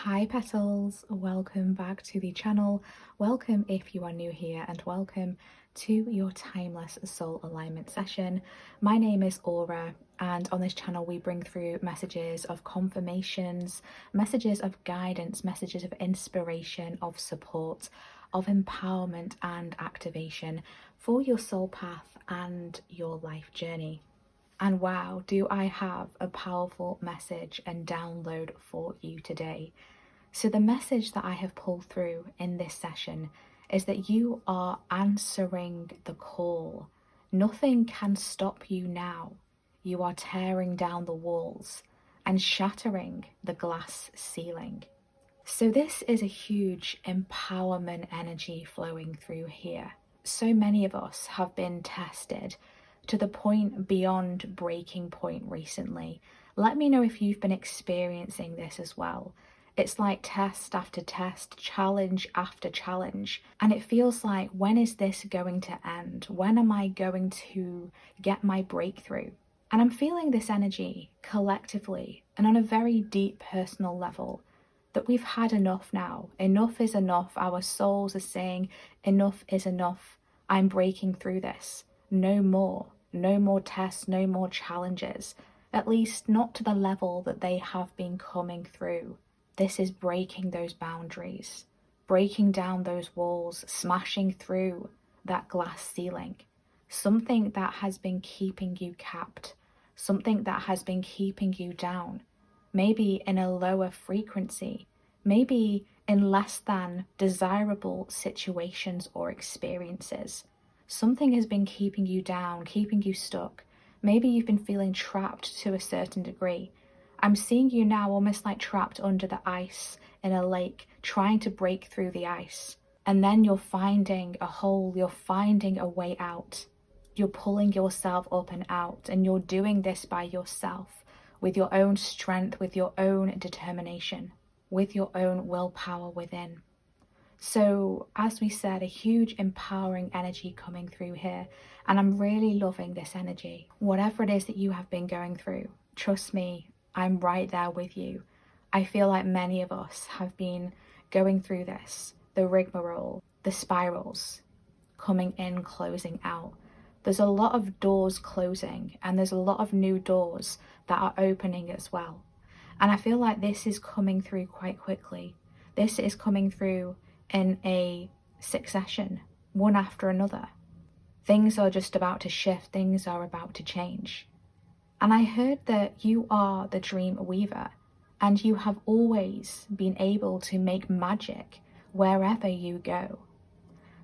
Hi petals, welcome back to the channel. Welcome if you are new here, and welcome to your timeless soul alignment session. My name is Aura, and on this channel we bring through messages of confirmations, messages of guidance, messages of inspiration, of support, of empowerment and activation for your soul path and your life journey. And wow, do I have a powerful message and download for you today. So the message that I have pulled through in this session is that you are answering the call. Nothing can stop you now. You are tearing down the walls and shattering the glass ceiling. So this is a huge empowerment energy flowing through here. So many of us have been tested to the point beyond breaking point recently. Let me know if you've been experiencing this as well. It's like test after test, challenge after challenge, and it feels like, when is this going to end? When am I going to get my breakthrough? And I'm feeling this energy collectively and on a very deep personal level, that we've had enough now. Enough is enough. Our souls are saying enough is enough. I'm breaking through this. No more. No more tests, no more challenges, at least not to the level that they have been coming through. This is breaking those boundaries, breaking down those walls, smashing through that glass ceiling. Something that has been keeping you capped, something that has been keeping you down, maybe in a lower frequency, maybe in less than desirable situations or experiences. Something has been keeping you down, keeping you stuck. Maybe you've been feeling trapped to a certain degree. I'm seeing you now almost like trapped under the ice in a lake, trying to break through the ice. And then you're finding a hole, you're finding a way out. You're pulling yourself up and out, and you're doing this by yourself, with your own strength, with your own determination, with your own willpower within. So, as we said, a huge empowering energy coming through here, and I'm really loving this energy. Whatever it is that you have been going through, trust me, I'm right there with you. I feel like many of us have been going through this, the rigmarole, the spirals, coming in, closing out. There's a lot of doors closing, and there's a lot of new doors that are opening as well. And I feel like this is coming through quite quickly. This is coming through in a succession, one after another. Things are just about to shift, things are about to change. And I heard that you are the dream weaver, and you have always been able to make magic wherever you go.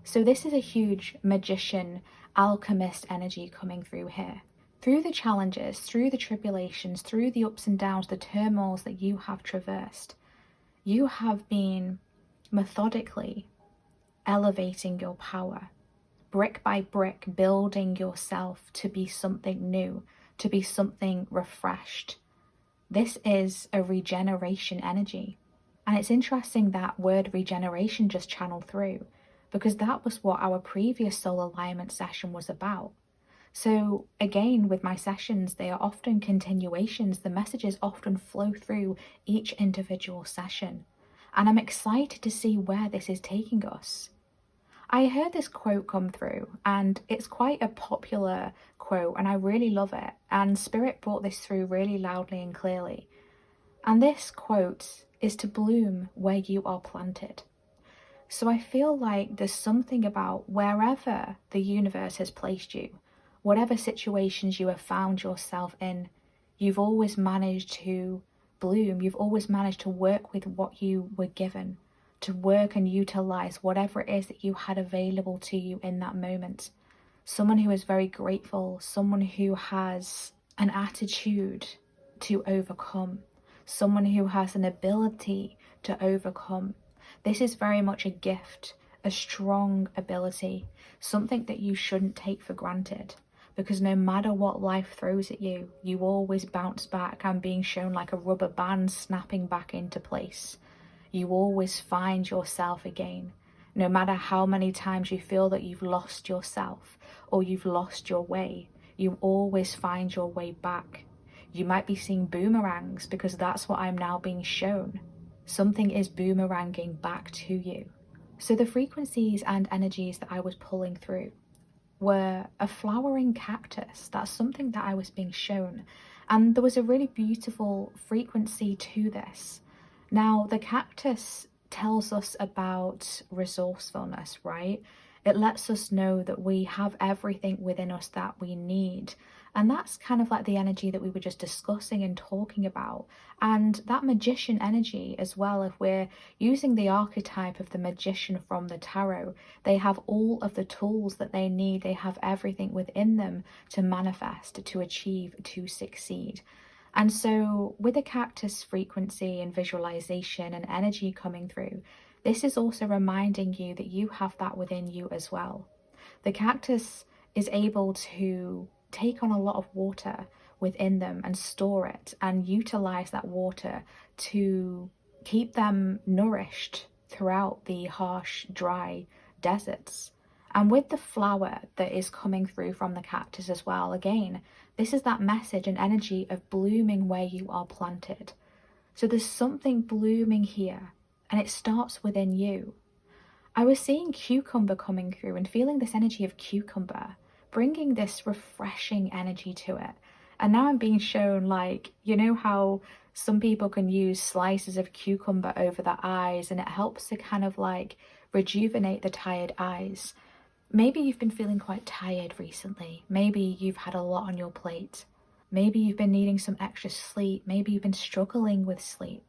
So this is a huge magician, alchemist energy coming through here. Through the challenges, through the tribulations, through the ups and downs, the turmoils that you have traversed, you have been methodically elevating your power, brick by brick, building yourself to be something new, to be something refreshed. This is a regeneration energy. And it's interesting that word regeneration just channeled through, because that was what our previous soul alignment session was about. So again, with my sessions, they are often continuations. The messages often flow through each individual session. And I'm excited to see where this is taking us. I heard this quote come through, and it's quite a popular quote, and I really love it. And Spirit brought this through really loudly and clearly. And this quote is to bloom where you are planted. So I feel like there's something about wherever the universe has placed you, whatever situations you have found yourself in, you've always managed to bloom. You've always managed to work with what you were given, to work and utilize whatever it is that you had available to you in that moment. Someone who is very grateful, someone who has an attitude to overcome, someone who has an ability to overcome. This is very much a gift, a strong ability, something that you shouldn't take for granted. Because no matter what life throws at you, you always bounce back and being shown like a rubber band snapping back into place. You always find yourself again. No matter how many times you feel that you've lost yourself or you've lost your way, you always find your way back. You might be seeing boomerangs, because that's what I'm now being shown. Something is boomeranging back to you. So the frequencies and energies that I was pulling through were a flowering cactus. That's something that I was being shown. And there was a really beautiful frequency to this. Now, the cactus tells us about resourcefulness, right? It lets us know that we have everything within us that we need. And that's kind of like the energy that we were just discussing and talking about. And that magician energy as well, if we're using the archetype of the magician from the tarot, they have all of the tools that they need. They have everything within them to manifest, to achieve, to succeed. And so with the cactus frequency and visualization and energy coming through, this is also reminding you that you have that within you as well. The cactus is able to take on a lot of water within them and store it and utilize that water to keep them nourished throughout the harsh, dry deserts. And with the flower that is coming through from the cactus as well, again, this is that message and energy of blooming where you are planted. So there's something blooming here, and it starts within you. I was seeing cucumber coming through and feeling this energy of cucumber, bringing this refreshing energy to it. And now I'm being shown, like, you know how some people can use slices of cucumber over their eyes and it helps to kind of like rejuvenate the tired eyes. Maybe you've been feeling quite tired recently. Maybe you've had a lot on your plate. Maybe you've been needing some extra sleep. Maybe you've been struggling with sleep.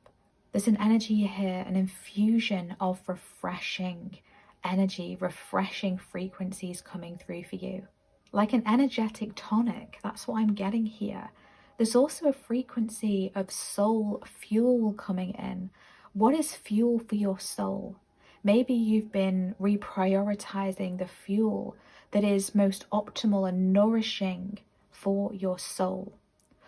There's an energy here, an infusion of refreshing energy, refreshing frequencies coming through for you. Like an energetic tonic, that's what I'm getting here. There's also a frequency of soul fuel coming in. What is fuel for your soul? Maybe you've been reprioritizing the fuel that is most optimal and nourishing for your soul,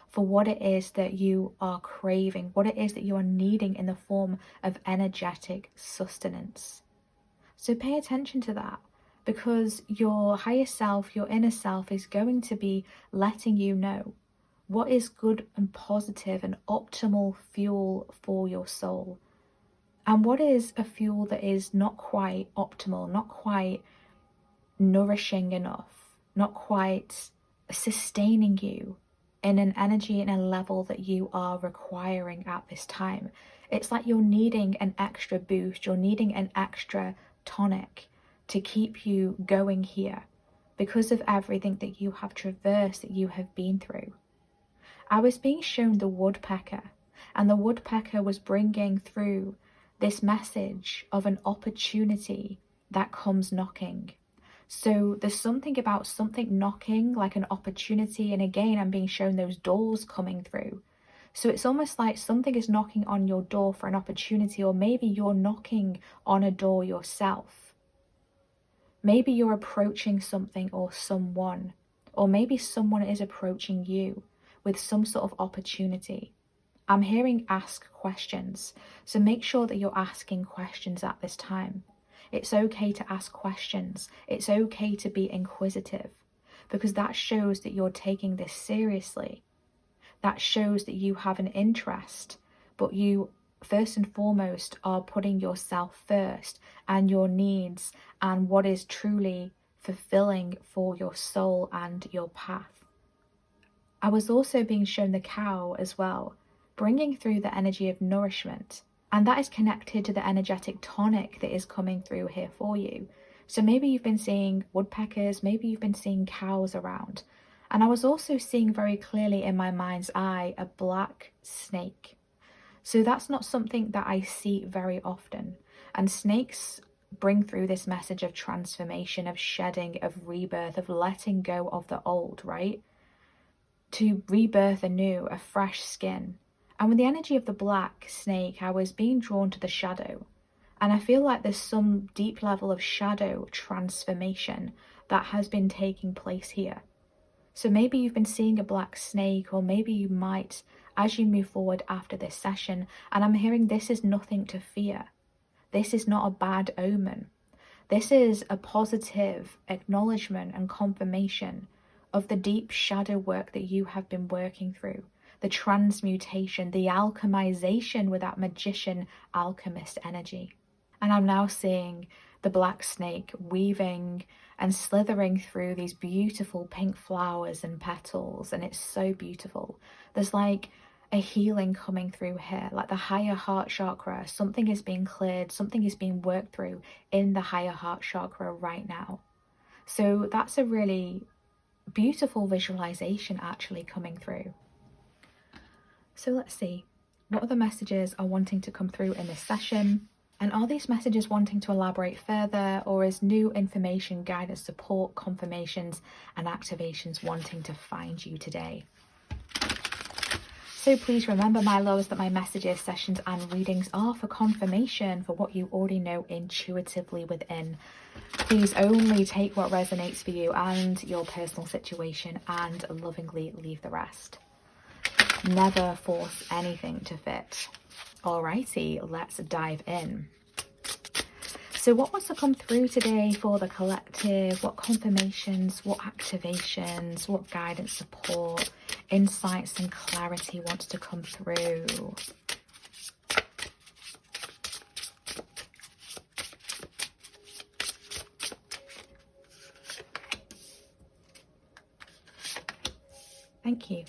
for what it is that you are craving, what it is that you are needing in the form of energetic sustenance. So pay attention to that, because your higher self, your inner self, is going to be letting you know what is good and positive and optimal fuel for your soul. And what is a fuel that is not quite optimal, not quite nourishing enough, not quite sustaining you in an energy and a level that you are requiring at this time. It's like you're needing an extra boost, you're needing an extra tonic to keep you going here because of everything that you have traversed, that you have been through. I was being shown the woodpecker, and the woodpecker was bringing through this message of an opportunity that comes knocking. So there's something about something knocking, like an opportunity, and again I'm being shown those doors coming through. So it's almost like something is knocking on your door for an opportunity, or maybe you're knocking on a door yourself. Maybe you're approaching something or someone, or maybe someone is approaching you with some sort of opportunity. I'm hearing ask questions, so make sure that you're asking questions at this time. It's okay to ask questions. It's okay to be inquisitive, because that shows that you're taking this seriously. That shows that you have an interest, but you first and foremost are putting yourself first and your needs and what is truly fulfilling for your soul and your path. I was also being shown the cow as well, bringing through the energy of nourishment, and that is connected to the energetic tonic that is coming through here for you. So maybe you've been seeing woodpeckers, maybe you've been seeing cows around. And I was also seeing very clearly in my mind's eye a black snake. So that's not something that I see very often. And snakes bring through this message of transformation, of shedding, of rebirth, of letting go of the old, right? To rebirth anew, a fresh skin. And with the energy of the black snake, I was being drawn to the shadow. And I feel like there's some deep level of shadow transformation that has been taking place here. So maybe you've been seeing a black snake, or maybe you might as you move forward after this session. And I'm hearing this is nothing to fear. This is not a bad omen. This is a positive acknowledgement and confirmation of the deep shadow work that you have been working through, the transmutation, the alchemization with that magician alchemist energy. And I'm now seeing the black snake weaving and slithering through these beautiful pink flowers and petals, and it's so beautiful. There's like a healing coming through here, like the higher heart chakra. Something is being cleared, something is being worked through in the higher heart chakra right now. So that's a really beautiful visualization actually coming through. So let's see, what other messages are wanting to come through in this session? And are these messages wanting to elaborate further, or is new information, guidance, support, confirmations and activations wanting to find you today? So please remember, my loves, that my messages, sessions and readings are for confirmation for what you already know intuitively within. Please only take what resonates for you and your personal situation and lovingly leave the rest. Never force anything to fit. Alrighty, let's dive in. So what wants to come through today for the collective? What confirmations, what activations, what guidance, support, insights and clarity wants to come through? Thank you.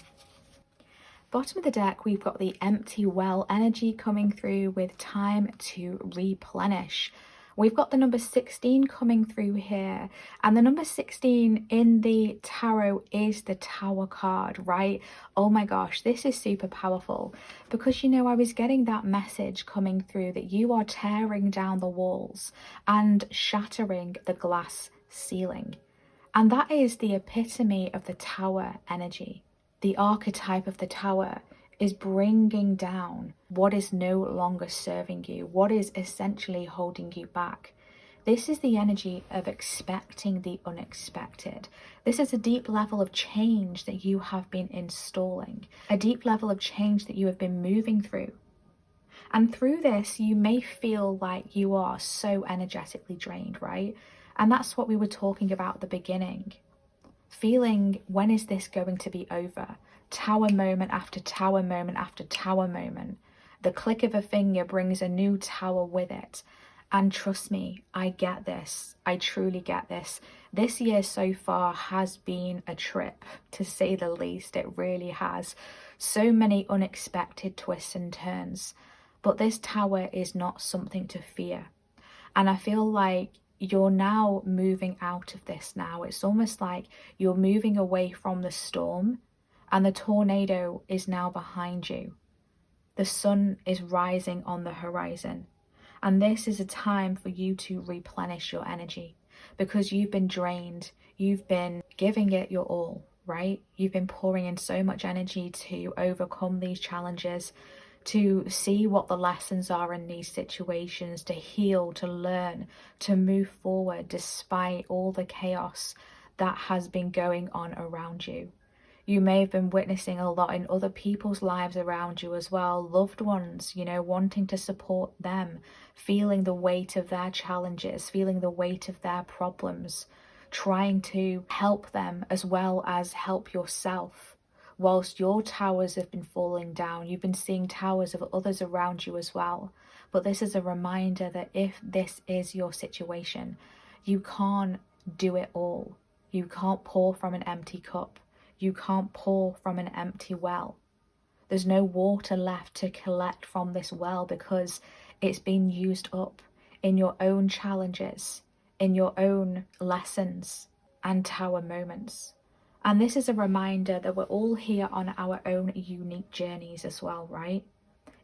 Bottom of the deck, we've got the empty well energy coming through with time to replenish. We've got the number 16 coming through here, and the number 16 in the tarot is the Tower card, right? Oh my gosh, this is super powerful, because you know, I was getting that message coming through that you are tearing down the walls and shattering the glass ceiling. And that is the epitome of the Tower energy. The archetype of the Tower is bringing down what is no longer serving you, what is essentially holding you back. This is the energy of expecting the unexpected. This is a deep level of change that you have been installing, a deep level of change that you have been moving through. And through this, you may feel like you are so energetically drained, right? And that's what we were talking about at the beginning. Feeling, when is this going to be over? Tower moment after tower moment after tower moment. The click of a finger brings a new tower with it. And trust me, I get this. I truly get this. This year so far has been a trip, to say the least. It really has. So many unexpected twists and turns. But this tower is not something to fear. And I feel like you're now moving out of this now. It's almost like you're moving away from the storm, and the tornado is now behind you. The sun is rising on the horizon. And this is a time for you to replenish your energy, because you've been drained. You've been giving it your all, right? You've been pouring in so much energy to overcome these challenges, to see what the lessons are in these situations, to heal, to learn, to move forward despite all the chaos that has been going on around you. You may have been witnessing a lot in other people's lives around you as well, loved ones, you know, wanting to support them, feeling the weight of their challenges, feeling the weight of their problems, trying to help them as well as help yourself. Whilst your towers have been falling down, you've been seeing towers of others around you as well. But this is a reminder that if this is your situation, you can't do it all. You can't pour from an empty cup. You can't pour from an empty well. There's no water left to collect from this well, because it's been used up in your own challenges, in your own lessons and tower moments. And this is a reminder that we're all here on our own unique journeys as well, right?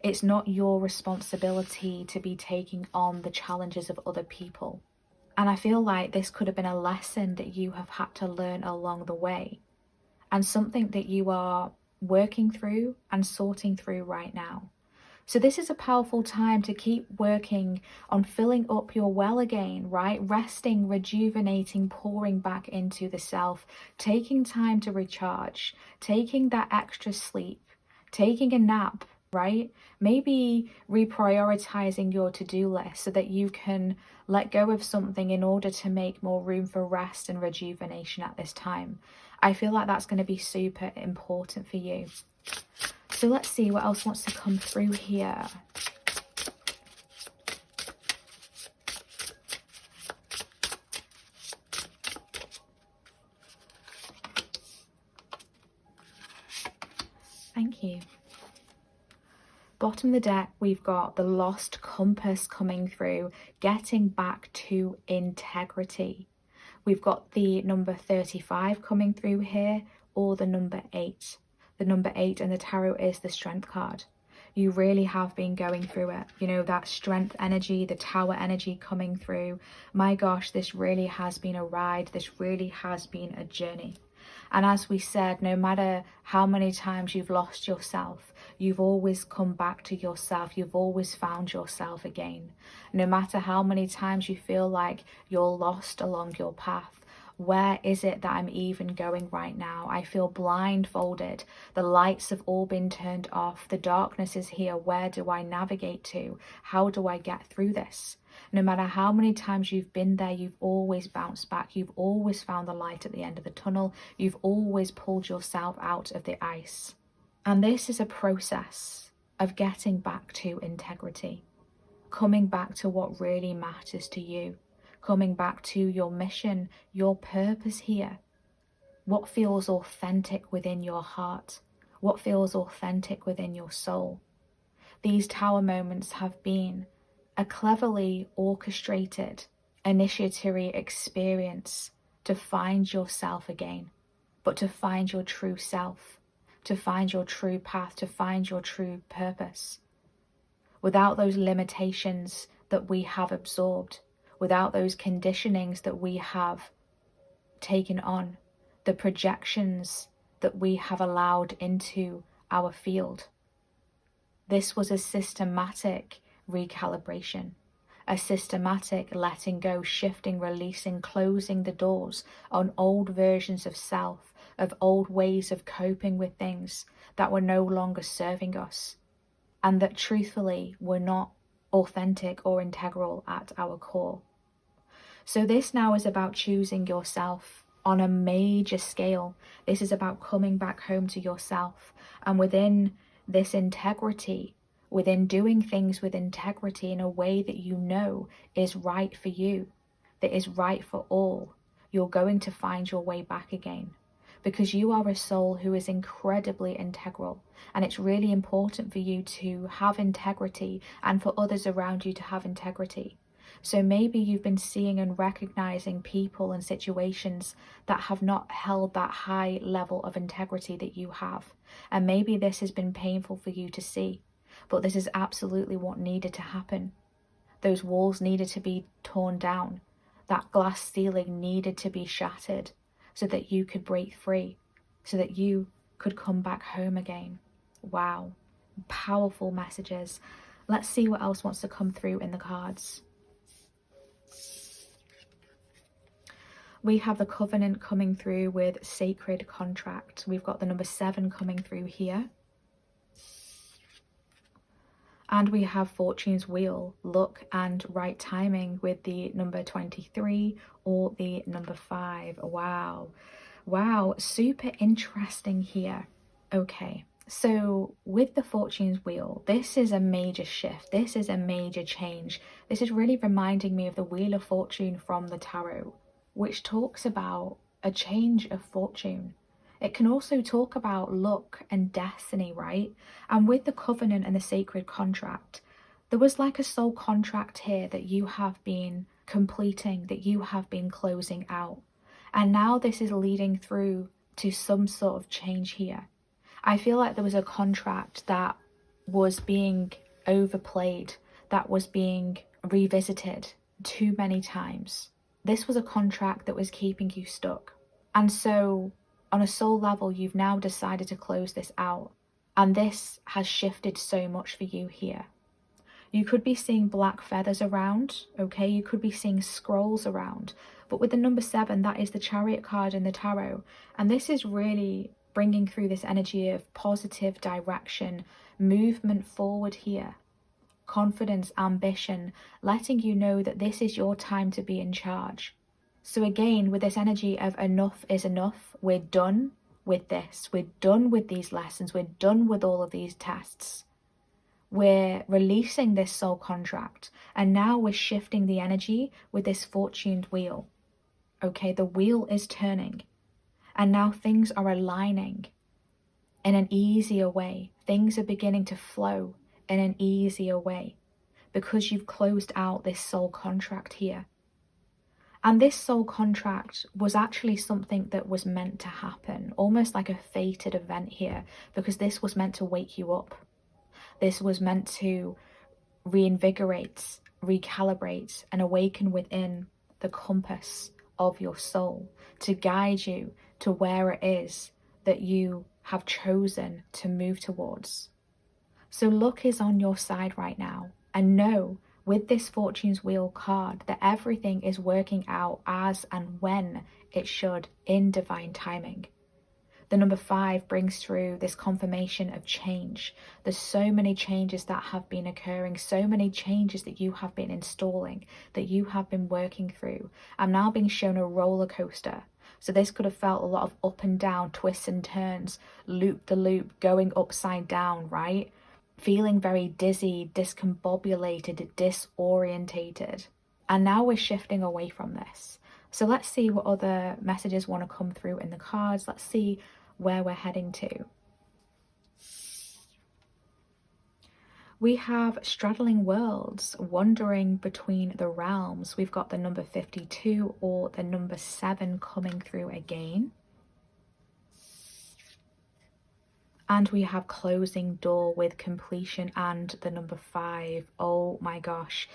It's not your responsibility to be taking on the challenges of other people. And I feel like this could have been a lesson that you have had to learn along the way, and something that you are working through and sorting through right now. So this is a powerful time to keep working on filling up your well again, right? Resting, rejuvenating, pouring back into the self, taking time to recharge, taking that extra sleep, taking a nap, right? Maybe reprioritizing your to-do list so that you can let go of something in order to make more room for rest and rejuvenation at this time. I feel like that's going to be super important for you. So let's see what else wants to come through here. Thank you. Bottom of the deck, we've got the lost compass coming through, getting back to integrity. We've got the number 35 coming through here, or the number 8. The number 8 in the tarot is the strength card. You really have been going through it. You know, that strength energy, the tower energy coming through. My gosh, this really has been a ride. This really has been a journey. And as we said, no matter how many times you've lost yourself, you've always come back to yourself. You've always found yourself again. No matter how many times you feel like you're lost along your path, where is it that I'm even going right now? I feel blindfolded. The lights have all been turned off. The darkness is here. Where do I navigate to? How do I get through this? No matter how many times you've been there, you've always bounced back. You've always found the light at the end of the tunnel. You've always pulled yourself out of the ice. And this is a process of getting back to integrity, coming back to what really matters to you, coming back to your mission, your purpose here. What feels authentic within your heart? What feels authentic within your soul? These tower moments have been a cleverly orchestrated initiatory experience to find yourself again, but to find your true self, to find your true path, to find your true purpose. Without those limitations that we have absorbed, without those conditionings that we have taken on, the projections that we have allowed into our field. This was a systematic recalibration, a systematic letting go, shifting, releasing, closing the doors on old versions of self, of old ways of coping with things that were no longer serving us and that truthfully were not authentic or integral at our core. So this now is about choosing yourself on a major scale. This is about coming back home to yourself, and within this integrity, within doing things with integrity in a way that you know is right for you, that is right for all, you're going to find your way back again, because you are a soul who is incredibly integral, and it's really important for you to have integrity and for others around you to have integrity. So maybe you've been seeing and recognizing people and situations that have not held that high level of integrity that you have, and maybe this has been painful for you to see. But this is absolutely what needed to happen. Those walls needed to be torn down. That glass ceiling needed to be shattered so that you could break free, so that you could come back home again. Wow. Powerful messages. Let's see what else wants to come through in the cards. We have the covenant coming through with sacred contract. We've got the number 7 coming through here. And we have Fortune's Wheel, luck and right timing with the number 23 or the number 5. Wow. Wow, super interesting here. Okay, so with the Fortune's Wheel, this is a major shift. This is a major change. This is really reminding me of the Wheel of Fortune from the tarot, which talks about a change of fortune. It can also talk about luck and destiny, right? And with the covenant and the sacred contract, there was like a soul contract here that you have been completing, that you have been closing out. And now this is leading through to some sort of change here. I feel like there was a contract that was being overplayed, that was being revisited too many times. This was a contract that was keeping you stuck. And so on a soul level, you've now decided to close this out. And this has shifted so much for you here. You could be seeing black feathers around, okay? You could be seeing scrolls around. But with the number 7, that is the Chariot card in the tarot. And this is really bringing through this energy of positive direction, movement forward here. Confidence, ambition, letting you know that this is your time to be in charge. So again, with this energy of enough is enough, we're done, with this. We're done with these lessons. We're done with all of these tests. We're releasing this soul contract, and now we're shifting the energy with this fortuned wheel. Okay, the wheel is turning, and now things are aligning in an easier way. Things are beginning to flow in an easier way because you've closed out this soul contract here. And this soul contract was actually something that was meant to happen, almost like a fated event here, because this was meant to wake you up. This was meant to reinvigorate, recalibrate, and awaken within the compass of your soul to guide you to where it is that you have chosen to move towards. So luck is on your side right now, and know with this Fortune's Wheel card that everything is working out as and when it should in divine timing. The number 5 brings through this confirmation of change. There's so many changes that have been occurring, so many changes that you have been installing, that you have been working through. I'm now being shown a roller coaster. So this could have felt a lot of up and down, twists and turns, loop the loop, going upside down, right? Feeling very dizzy, discombobulated, disorientated. And now we're shifting away from this. So let's see what other messages want to come through in the cards. Let's see where we're heading to. We have straddling worlds, wandering between the realms. We've got the number 52 or the number 7 coming through again. And we have closing door with completion and the number 5. Oh my gosh,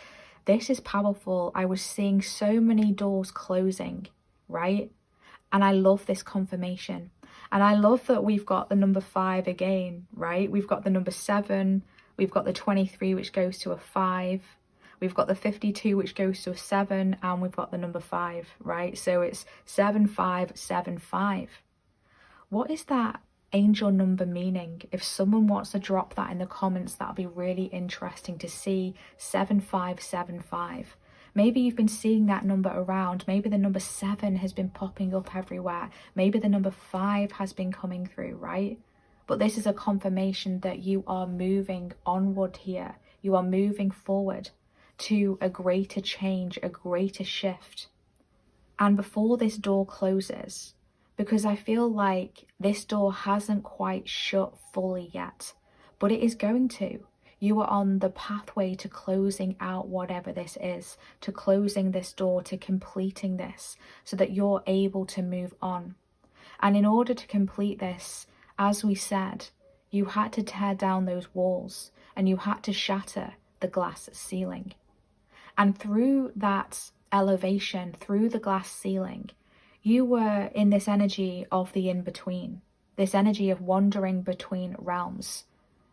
this is powerful. I was seeing so many doors closing, right? And I love this confirmation. And I love that we've got the number 5 again, right? We've got the number 7. We've got the 23, which goes to a 5. We've got the 52, which goes to a 7. And we've got the number 5, right? So it's 7575. What is that angel number meaning? If someone wants to drop that in the comments, that'll be really interesting to see. 7575. Maybe you've been seeing that number around. Maybe the number 7 has been popping up everywhere. Maybe the number 5 has been coming through, right? But this is a confirmation that you are moving onward here. You are moving forward to a greater change, a greater shift. And before this door closes, because I feel like this door hasn't quite shut fully yet, but it is going to. You are on the pathway to closing out whatever this is, to closing this door, to completing this, so that you're able to move on. And in order to complete this, as we said, you had to tear down those walls and you had to shatter the glass ceiling. And through that elevation, through the glass ceiling, you were in this energy of the in-between, this energy of wandering between realms,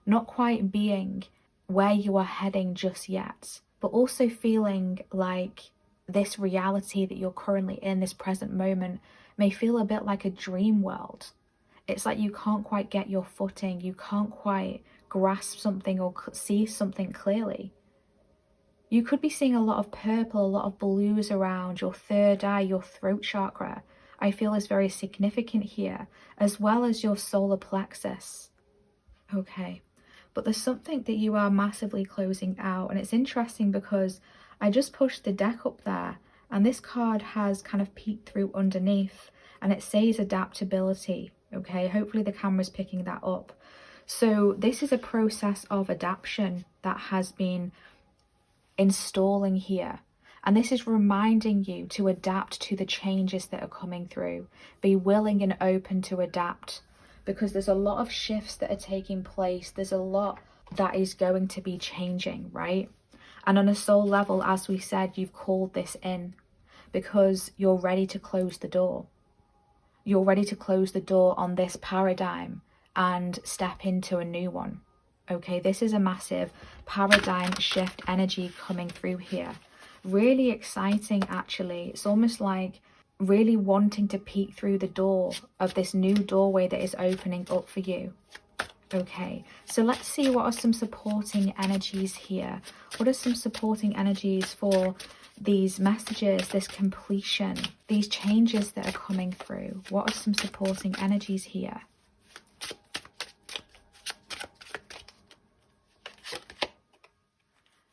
not quite being where you are heading just yet, but also feeling like this reality that you're currently in, this present moment, may feel a bit like a dream world. It's like you can't quite get your footing, you can't quite grasp something or see something clearly. You could be seeing a lot of purple, a lot of blues around your third eye, your throat chakra. I feel is very significant here, as well as your solar plexus. Okay, but there's something that you are massively closing out, and it's interesting because I just pushed the deck up there, and this card has kind of peeked through underneath, and it says adaptability. Okay, hopefully the camera's picking that up. So this is a process of adaptation that has been installing here. And this is reminding you to adapt to the changes that are coming through. Be willing and open to adapt, because there's a lot of shifts that are taking place. There's a lot that is going to be changing, right? And on a soul level, as we said, you've called this in because you're ready to close the door. You're ready to close the door on this paradigm and step into a new one. Okay, this is a massive paradigm shift energy coming through here. Really exciting, actually. It's almost like really wanting to peek through the door of this new doorway that is opening up for you. Okay, so let's see what are some supporting energies here. What are some supporting energies for these messages, this completion, these changes that are coming through? What are some supporting energies here?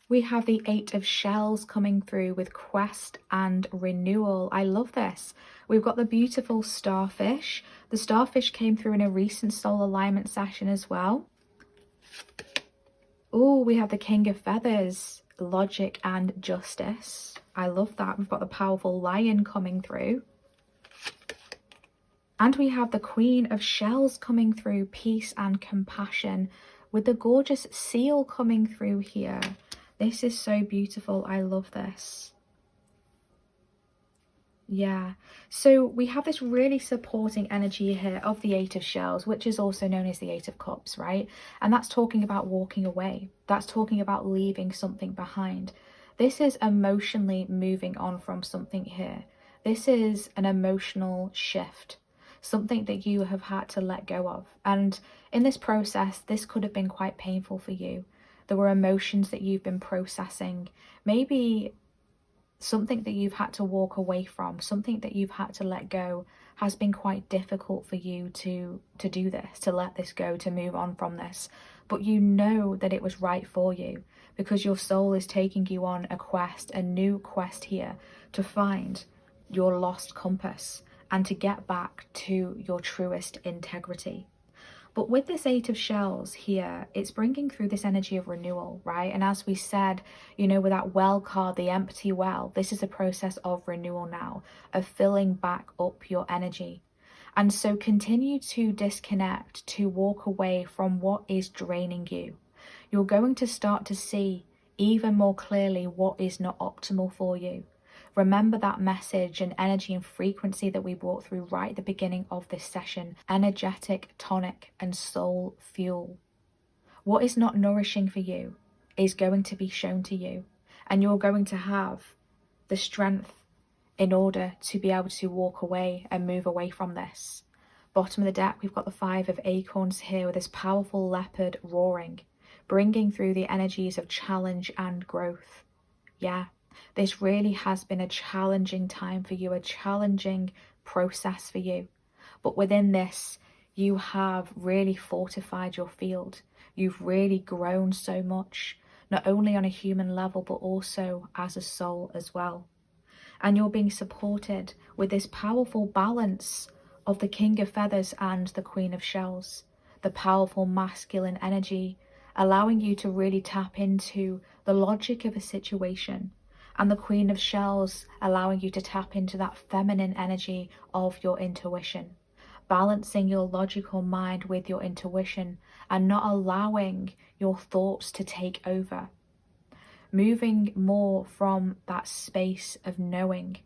We have the Eight of Shells coming through with quest and renewal. I love this. We've got the beautiful starfish. The starfish came through in a recent soul alignment session as well. Oh, we have the King of Feathers, logic and justice. I love that. We've got the powerful lion coming through. And we have the Queen of Shells coming through, peace and compassion, with the gorgeous seal coming through here. This is so beautiful. I love this. Yeah, so we have this really supporting energy here of the Eight of Shells, which is also known as the Eight of Cups, right? And that's talking about walking away. That's talking about leaving something behind. This is emotionally moving on from something here. This is an emotional shift, something that you have had to let go of. And in this process, this could have been quite painful for you. There were emotions that you've been processing, maybe something that you've had to walk away from, something that you've had to let go has been quite difficult for you to do this, to let this go, to move on from this. But you know that it was right for you because your soul is taking you on a quest, a new quest here to find your lost compass and to get back to your truest integrity. But with this Eight of Shells here, it's bringing through this energy of renewal, right? And as we said, you know, with that well card, the empty well, this is a process of renewal now, of filling back up your energy. And so continue to disconnect, to walk away from what is draining you. You're going to start to see even more clearly what is not optimal for you. Remember that message and energy and frequency that we brought through right at the beginning of this session. Energetic, tonic, and soul fuel. What is not nourishing for you is going to be shown to you. And you're going to have the strength in order to be able to walk away and move away from this. Bottom of the deck, we've got the Five of Acorns here with this powerful leopard roaring, bringing through the energies of challenge and growth. Yeah. This really has been a challenging time for you, a challenging process for you. But within this, you have really fortified your field. You've really grown so much, not only on a human level, but also as a soul as well. And you're being supported with this powerful balance of the King of Feathers and the Queen of Shells, the powerful masculine energy, allowing you to really tap into the logic of a situation, and the Queen of Shells allowing you to tap into that feminine energy of your intuition, balancing your logical mind with your intuition and not allowing your thoughts to take over, moving more from that space of knowing,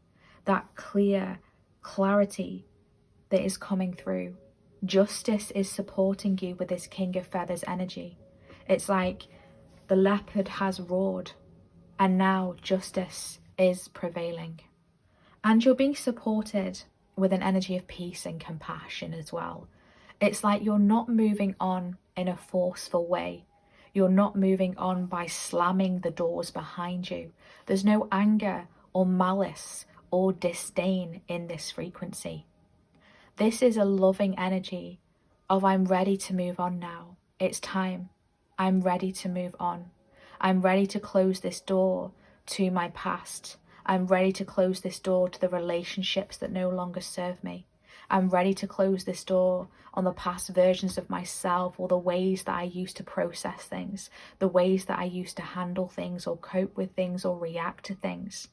that clear clarity that is coming through. Justice is supporting you with this King of Feathers energy. It's like the leopard has roared, and now justice is prevailing. And you're being supported with an energy of peace and compassion as well. It's like you're not moving on in a forceful way. You're not moving on by slamming the doors behind you. There's no anger or malice or disdain in this frequency. This is a loving energy of I'm ready to move on now. It's time. I'm ready to move on. I'm ready to close this door to my past. I'm ready to close this door to the relationships that no longer serve me. I'm ready to close this door on the past versions of myself or the ways that I used to process things, the ways that I used to handle things or cope with things or react to things.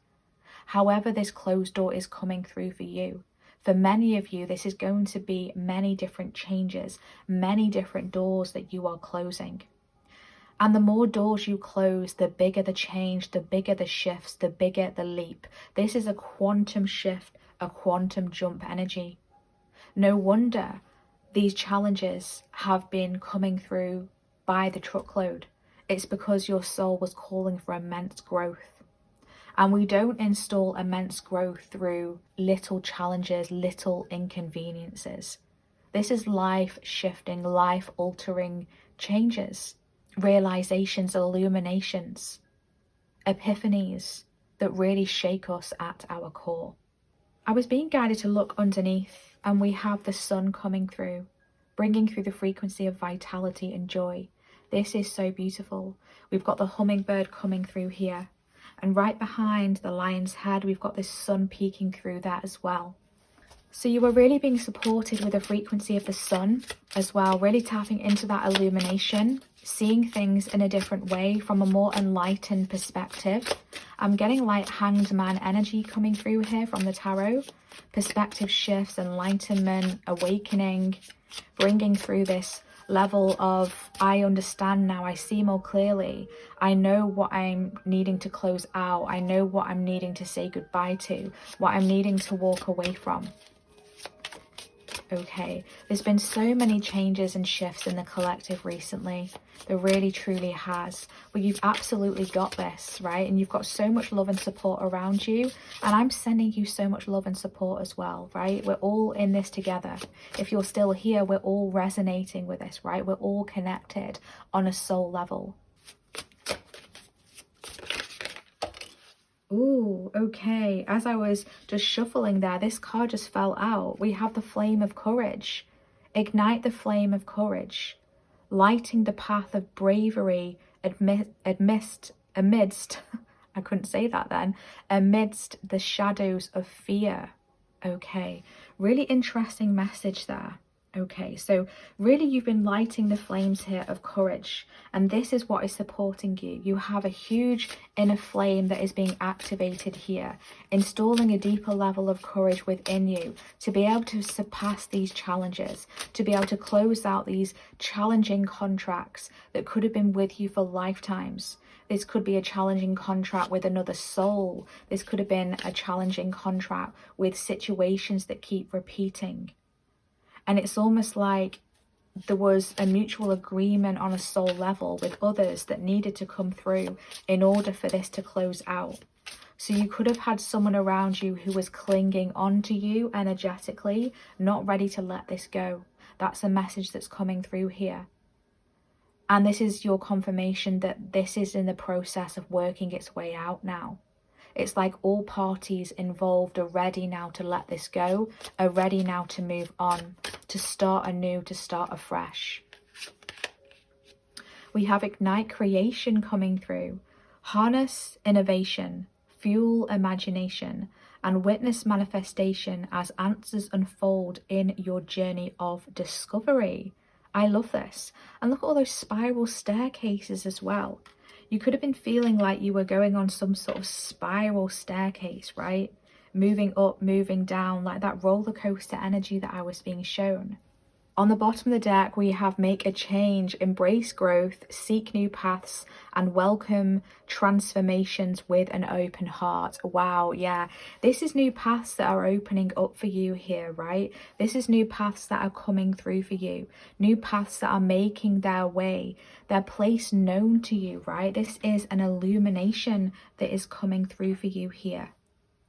However, this closed door is coming through for you. For many of you, this is going to be many different changes, many different doors that you are closing. And the more doors you close, the bigger the change, the bigger the shifts, the bigger the leap. This is a quantum shift, a quantum jump energy. No wonder these challenges have been coming through by the truckload. It's because your soul was calling for immense growth. And we don't install immense growth through little challenges, little inconveniences. This is life-shifting, life-altering changes. Realizations, illuminations, epiphanies, that really shake us at our core. I was being guided to look underneath, and we have the sun coming through, bringing through the frequency of vitality and joy. This is so beautiful. We've got the hummingbird coming through here, and right behind the lion's head, we've got this sun peeking through there as well. So you are really being supported with the frequency of the sun as well, really tapping into that illumination, seeing things in a different way from a more enlightened perspective. I'm getting like Hanged Man energy coming through here from the tarot. Perspective shifts, enlightenment, awakening, bringing through this level of, I understand now, I see more clearly, I know what I'm needing to close out, I know what I'm needing to say goodbye to, what I'm needing to walk away from. Okay, there's been so many changes and shifts in the collective recently. There really truly has. But you've absolutely got this, right? And you've got so much love and support around you, and I'm sending you so much love and support as well, right? We're all in this together. If you're still here, we're all resonating with this, right? We're all connected on a soul level. Ooh, okay. As I was just shuffling there, this card just fell out. We have the flame of courage. Ignite the flame of courage. Lighting the path of bravery amidst, I couldn't say that then, amidst the shadows of fear. Okay, really interesting message there. Okay, so really you've been lighting the flames here of courage, and this is what is supporting you. You have a huge inner flame that is being activated here, installing a deeper level of courage within you to be able to surpass these challenges, to be able to close out these challenging contracts that could have been with you for lifetimes. This could be a challenging contract with another soul. This could have been a challenging contract with situations that keep repeating. And it's almost like there was a mutual agreement on a soul level with others that needed to come through in order for this to close out. So you could have had someone around you who was clinging on to you energetically, not ready to let this go. That's a message that's coming through here. And this is your confirmation that this is in the process of working its way out now. It's like all parties involved are ready now to let this go, are ready now to move on, to start anew, to start afresh. We have ignite creation coming through. Harness innovation, fuel imagination, and witness manifestation as answers unfold in your journey of discovery. I love this. And look at all those spiral staircases as well. You could have been feeling like you were going on some sort of spiral staircase, right? Moving up, moving down, like that roller coaster energy that I was being shown. On the bottom of the deck, we have make a change, embrace growth, seek new paths, and welcome transformations with an open heart. Wow, yeah. This is new paths that are opening up for you here, right? This is new paths that are coming through for you. New paths that are making their way, their place known to you, right? This is an illumination that is coming through for you here,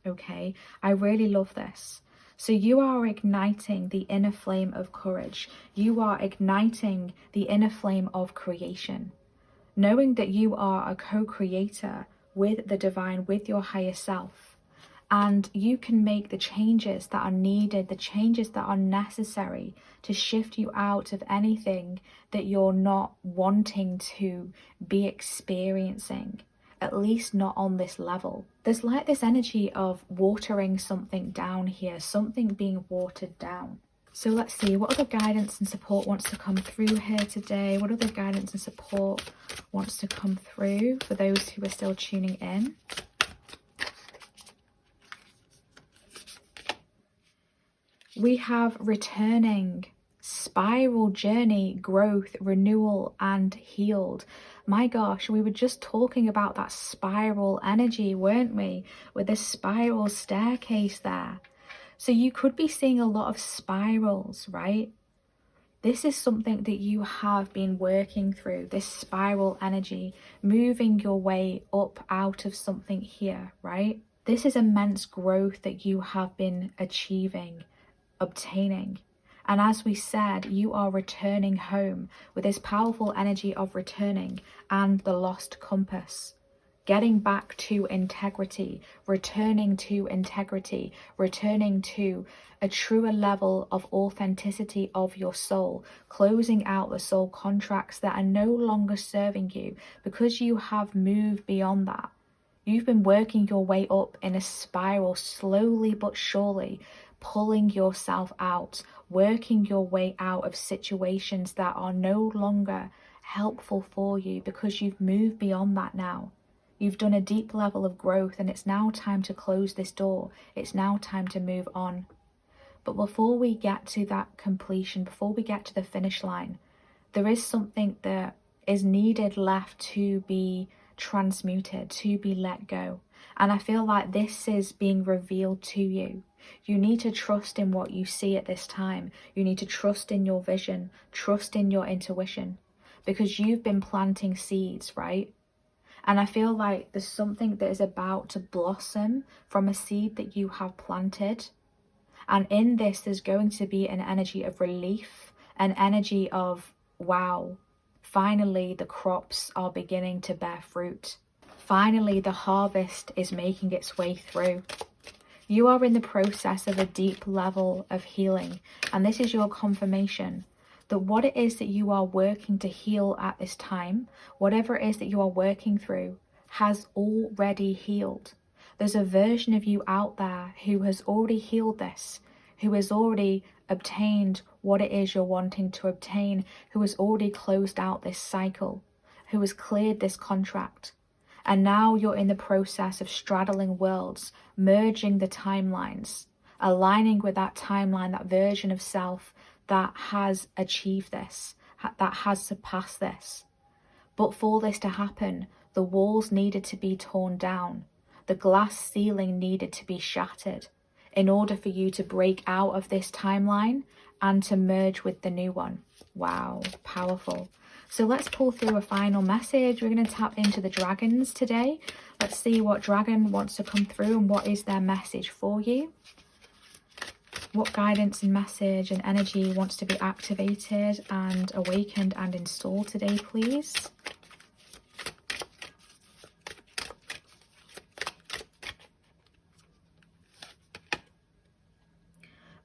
okay? I really love this. So you are igniting the inner flame of courage. You are igniting the inner flame of creation. Knowing that you are a co-creator with the divine, with your higher self. And you can make the changes that are needed, the changes that are necessary to shift you out of anything that you're not wanting to be experiencing. At least not on this level. There's like this energy of watering something down here, something being watered down. So let's see, what other guidance and support wants to come through here today? What other guidance and support wants to come through for those who are still tuning in? We have returning, spiral journey, growth, renewal, and healed. My gosh, we were just talking about that spiral energy, weren't we? With this spiral staircase there. So you could be seeing a lot of spirals, right? This is something that you have been working through, this spiral energy, moving your way up out of something here, right? This is immense growth that you have been achieving, obtaining. And as we said, you are returning home with this powerful energy of returning and the lost compass. getting back to integrity, returning to integrity, returning to a truer level of authenticity of your soul, closing out the soul contracts that are no longer serving you because you have moved beyond that. You've been working your way up in a spiral, slowly but surely, pulling yourself out, working your way out of situations that are no longer helpful for you because you've moved beyond that now. You've done a deep level of growth, and it's now time to close this door. It's now time to move on. But before we get to that completion, before we get to the finish line, there is something that is needed left to be transmuted, to be let go. And I feel like this is being revealed to you. You need to trust in what you see at this time. You need to trust in your vision, trust in your intuition, because you've been planting seeds, right? And I feel like there's something that is about to blossom from a seed that you have planted. And in this, there's going to be an energy of relief, an energy of, wow, finally the crops are beginning to bear fruit. Finally, the harvest is making its way through. You are in the process of a deep level of healing, and this is your confirmation that what it is that you are working to heal at this time, whatever it is that you are working through, has already healed. There's a version of you out there who has already healed this, who has already obtained what it is you're wanting to obtain, who has already closed out this cycle, who has cleared this contract. And now you're in the process of straddling worlds, merging the timelines, aligning with that timeline, that version of self that has achieved this, that has surpassed this. But for this to happen, the walls needed to be torn down. The glass ceiling needed to be shattered in order for you to break out of this timeline and to merge with the new one. Wow, powerful. So let's pull through a final message. We're going to tap into the dragons today. Let's see what dragon wants to come through and what is their message for you. What guidance and message and energy wants to be activated and awakened and installed today, please?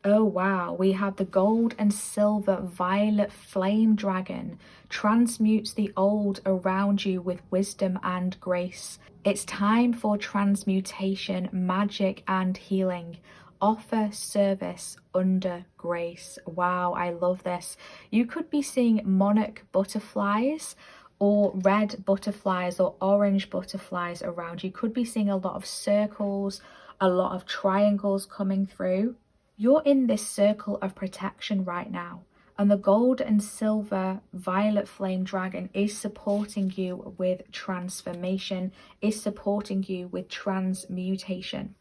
Oh wow, we have the gold and silver violet flame dragon. Transmutes the old around you with wisdom and grace. It's time for transmutation, magic and healing. Offer service under grace. Wow, I love this. You could be seeing monarch butterflies or red butterflies or orange butterflies around. You could be seeing a lot of circles, a lot of triangles coming through. You're in this circle of protection right now, and the gold and silver violet flame dragon is supporting you with transformation, is supporting you with transmutation.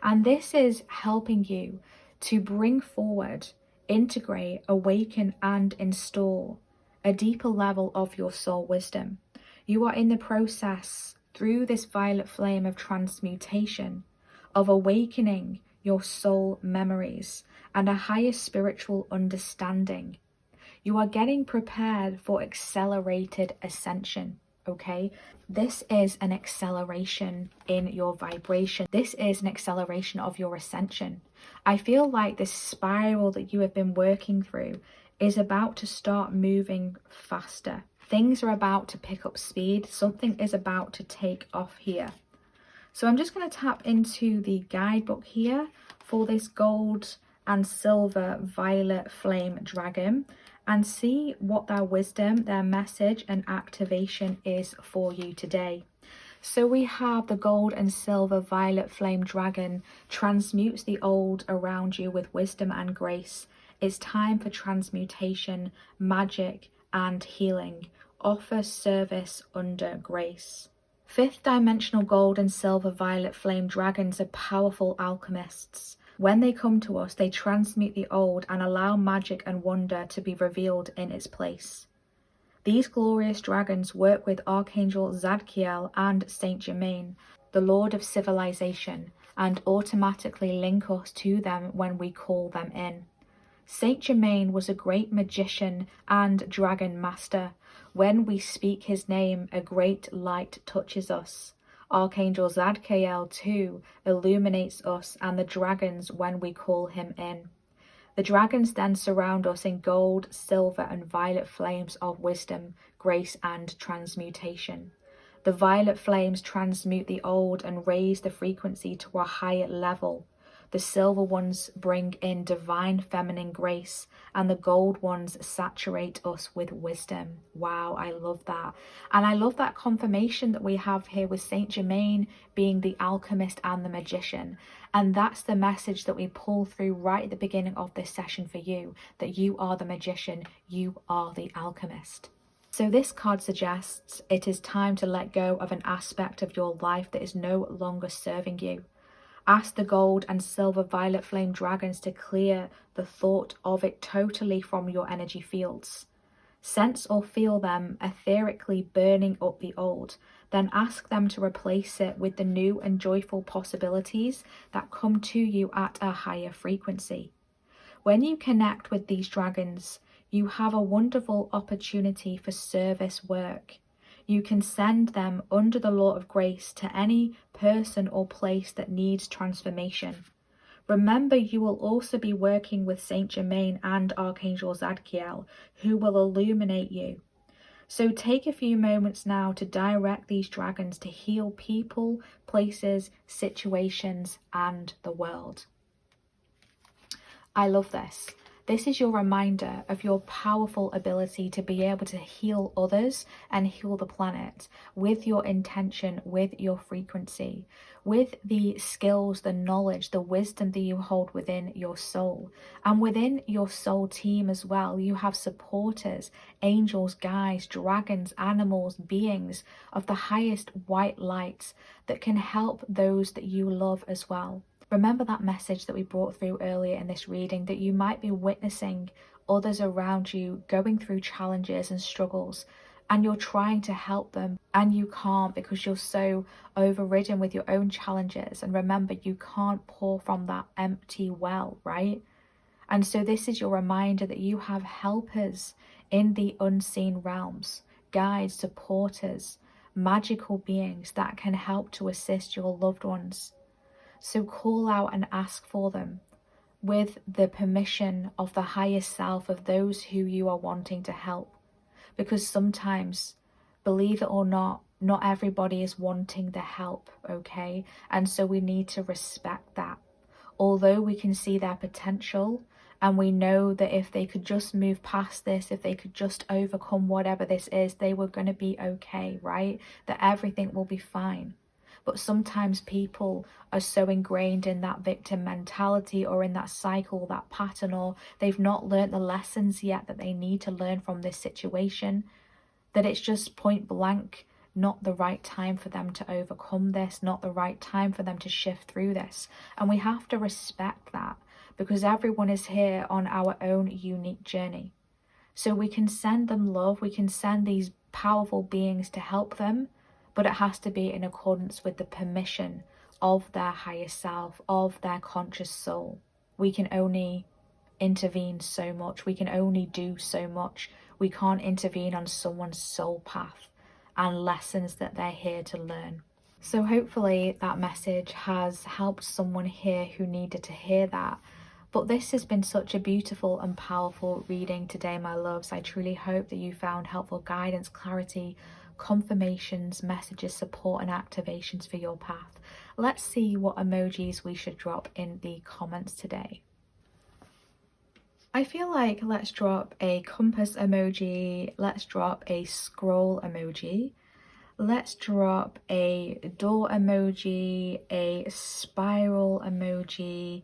And this is helping you to bring forward, integrate, awaken, and install a deeper level of your soul wisdom. You are in the process, through this violet flame of transmutation, of awakening your soul memories and a higher spiritual understanding. You are getting prepared for accelerated ascension, okay? This is an acceleration in your vibration. This is an acceleration of your ascension. I feel like this spiral that you have been working through is about to start moving faster. Things are about to pick up speed. Something is about to take off here. So I'm just going to tap into the guidebook here for this gold and silver violet flame dragon and see what their wisdom, their message and activation is for you today. So we have the gold and silver violet flame dragon transmutes the old around you with wisdom and grace. It's time for transmutation, magic and healing. Offer service under grace. Fifth dimensional gold and silver violet flame dragons are powerful alchemists. When they come to us, they transmute the old and allow magic and wonder to be revealed in its place. These glorious dragons work with Archangel Zadkiel and Saint Germain, the Lord of Civilization, and automatically link us to them when we call them in. Saint Germain was a great magician and dragon master. When we speak his name, a great light touches us. Archangel Zadkiel too illuminates us and the dragons when we call him in. The dragons then surround us in gold, silver, and violet flames of wisdom, grace, and transmutation. The violet flames transmute the old and raise the frequency to a higher level. The silver ones bring in divine feminine grace, and the gold ones saturate us with wisdom. Wow, I love that. And I love that confirmation that we have here with Saint Germain being the alchemist and the magician. And that's the message that we pull through right at the beginning of this session for you, that you are the magician, you are the alchemist. So this card suggests it is time to let go of an aspect of your life that is no longer serving you. Ask the gold and silver violet flame dragons to clear the thought of it totally from your energy fields. Sense or feel them etherically burning up the old. Then ask them to replace it with the new and joyful possibilities that come to you at a higher frequency. When you connect with these dragons, you have a wonderful opportunity for service work. You can send them under the law of grace to any person or place that needs transformation. Remember, you will also be working with Saint Germain and Archangel Zadkiel, who will illuminate you. So take a few moments now to direct these dragons to heal people, places, situations, and the world. I love this. This is your reminder of your powerful ability to be able to heal others and heal the planet with your intention, with your frequency, with the skills, the knowledge, the wisdom that you hold within your soul. And within your soul team as well, you have supporters, angels, guides, dragons, animals, beings of the highest white lights that can help those that you love as well. Remember that message that we brought through earlier in this reading, that you might be witnessing others around you going through challenges and struggles, and you're trying to help them and you can't because you're so overridden with your own challenges. And remember, you can't pour from that empty well, right? And so this is your reminder that you have helpers in the unseen realms, guides, supporters, magical beings that can help to assist your loved ones. So call out and ask for them with the permission of the highest self of those who you are wanting to help. Because sometimes, believe it or not everybody is wanting the help, okay? And so we need to respect that. Although we can see their potential and we know that if they could just move past this, if they could just overcome whatever this is, they were going to be okay, right? That everything will be fine. But sometimes people are so ingrained in that victim mentality or in that cycle, that pattern, or they've not learned the lessons yet that they need to learn from this situation, that it's just point blank not the right time for them to overcome this, not the right time for them to shift through this. And we have to respect that, because everyone is here on our own unique journey. So we can send them love, we can send these powerful beings to help them, but it has to be in accordance with the permission of their higher self, of their conscious soul. We can only intervene so much. We can only do so much. We can't intervene on someone's soul path and lessons that they're here to learn. So hopefully that message has helped someone here who needed to hear that. But this has been such a beautiful and powerful reading today, my loves. I truly hope that you found helpful guidance, clarity, confirmations, messages, support and activations for your path. Let's see what emojis we should drop in the comments today. I feel like let's drop a compass emoji, let's drop a scroll emoji, let's drop a door emoji, a spiral emoji,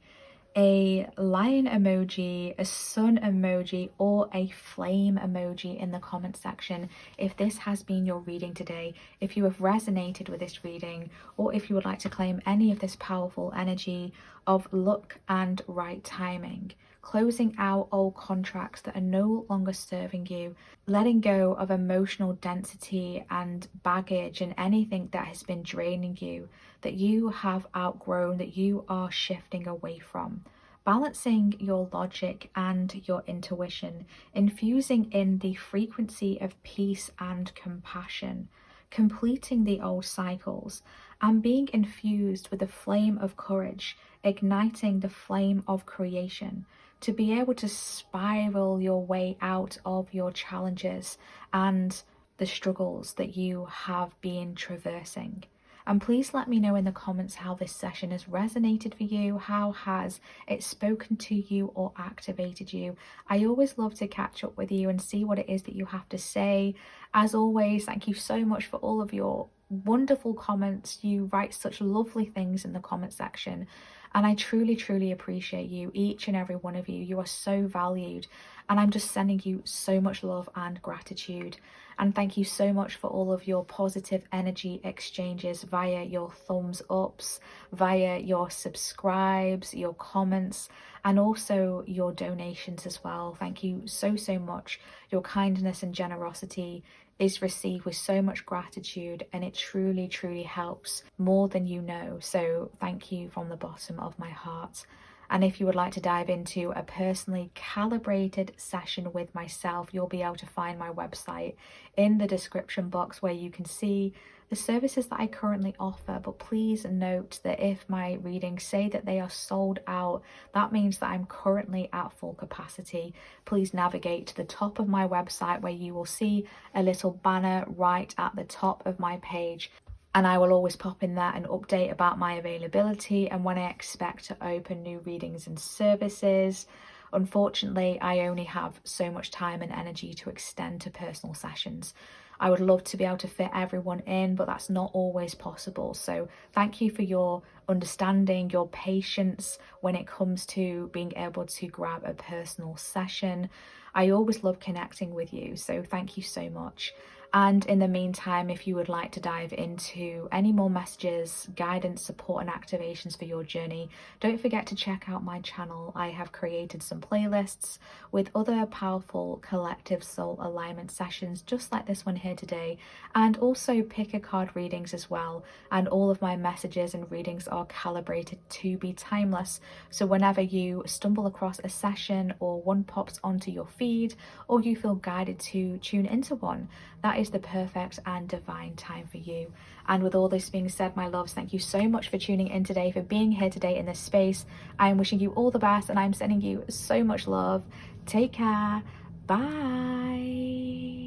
a lion emoji, a sun emoji, or a flame emoji in the comment section if this has been your reading today, if you have resonated with this reading, or if you would like to claim any of this powerful energy of luck and right timing, closing out old contracts that are no longer serving you, letting go of emotional density and baggage and anything that has been draining you, that you have outgrown, that you are shifting away from. Balancing your logic and your intuition, infusing in the frequency of peace and compassion, completing the old cycles, and being infused with the flame of courage, igniting the flame of creation, to be able to spiral your way out of your challenges and the struggles that you have been traversing. And please let me know in the comments how this session has resonated for you. How has it spoken to you or activated you? I always love to catch up with you and see what it is that you have to say. As always, thank you so much for all of your wonderful comments. You write such lovely things in the comment section, and I truly appreciate you, each and every one of you. You are so valued, and I'm just sending you so much love and gratitude. And thank you so much for all of your positive energy exchanges via your thumbs ups, via your subscribes, your comments, and also your donations as well. Thank you so much. Your kindness and generosity is received with so much gratitude, and it truly helps more than you know. So thank you from the bottom of my heart. And if you would like to dive into a personally calibrated session with myself, you'll be able to find my website in the description box, where you can see the services that I currently offer. But please note that if my readings say that they are sold out, that means that I'm currently at full capacity. Please navigate to the top of my website, where you will see a little banner right at the top of my page. And I will always pop in there an update about my availability and when I expect to open new readings and services. Unfortunately, I only have so much time and energy to extend to personal sessions. I would love to be able to fit everyone in, but that's not always possible. So thank you for your understanding, your patience when it comes to being able to grab a personal session. I always love connecting with you, so thank you so much. And in the meantime, if you would like to dive into any more messages, guidance, support, and activations for your journey, don't forget to check out my channel. I have created some playlists with other powerful collective soul alignment sessions, just like this one here today, and also pick a card readings as well. And all of my messages and readings are calibrated to be timeless. So whenever you stumble across a session or one pops onto your feed, or you feel guided to tune into one, that is the perfect and divine time for you. And with all this being said, my loves, thank you so much for tuning in today, for being here today in this space. I am wishing you all the best, and I'm sending you so much love. Take care. Bye.